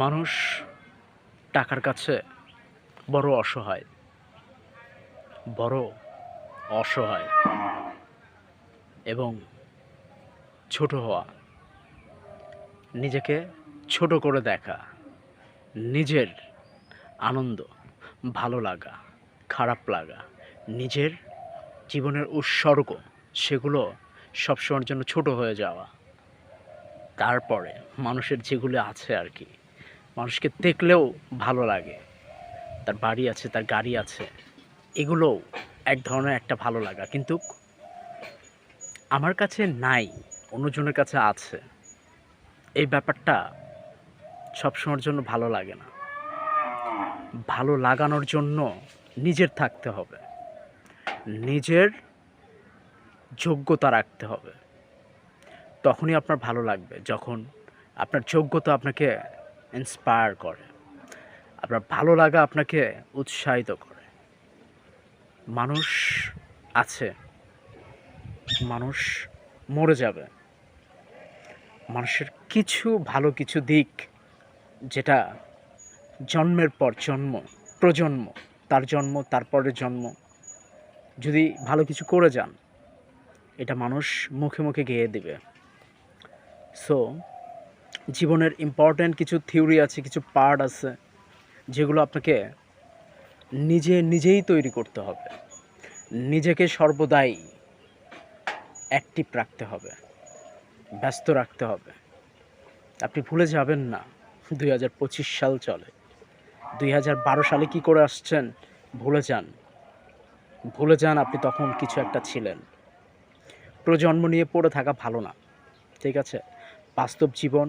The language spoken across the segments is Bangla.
মানুষ টাকার কাছে বড় অসহায়, বড় অসহায় এবং ছোট হওয়া, নিজেকে ছোট করে দেখা, নিজের আনন্দ, ভালো লাগা, খারাপ লাগা, নিজের জীবনের উৎসর্গ সেগুলো সবসময়ের জন্য ছোট হয়ে যাওয়া। তারপরে মানুষের যেগুলো আছে আর কি, মানুষকে দেখলেও ভালো লাগে, তার বাড়ি আছে, তার গাড়ি আছে, এগুলোও এক ধরনের একটা ভালো লাগা। কিন্তু আমার কাছে নাই, অন্যজনের কাছে আছে, এই ব্যাপারটা সবসময়ের জন্য ভালো লাগে না। ভালো লাগানোর জন্য নিজের থাকতে হবে, নিজের যোগ্যতা রাখতে হবে। তখনই আপনার ভালো লাগবে, যখন আপনার যোগ্যতা আপনাকে ইন্সপায়ার করে, আপনার ভালো লাগা আপনাকে উৎসাহিত করে। মানুষ আছে, মানুষ মরে যাবে। মানুষের কিছু ভালো কিছু দিক, যেটা জন্মের পর জন্ম, প্রজন্ম, তার জন্ম, তার পরের জন্ম যদি ভালো কিছু করে যান, এটা মানুষ মুখে মুখে গেয়ে দিবে। সো জীবনের ইম্পর্ট্যান্ট কিছু থিওরি আছে, কিছু পার্ট আছে, যেগুলো আপনাকে নিজেই তৈরি করতে হবে। নিজেকে সর্বদাই অ্যাক্টিভ রাখতে হবে, ব্যস্ত রাখতে হবে। আপনি ভুলে যাবেন না 2025 সাল চলে, 2012 সালে কি করে আসছেন ভুলে যান। ভুলে যান আপনি তখন কিছু একটা ছিলেন। প্রজন্ম নিয়ে পড়ে থাকা ভালো না, ঠিক আছে? বাস্তব জীবন,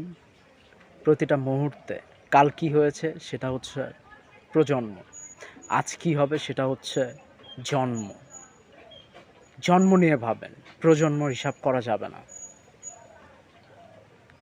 প্রতিটা মুহূর্তে কাল কি হয়েছে সেটা হচ্ছে প্রজন্ম, আজ কি হবে সেটা হচ্ছে জন্ম। জন্ম নিয়ে ভাবেন, প্রজন্ম হিসাব করা যাবে না।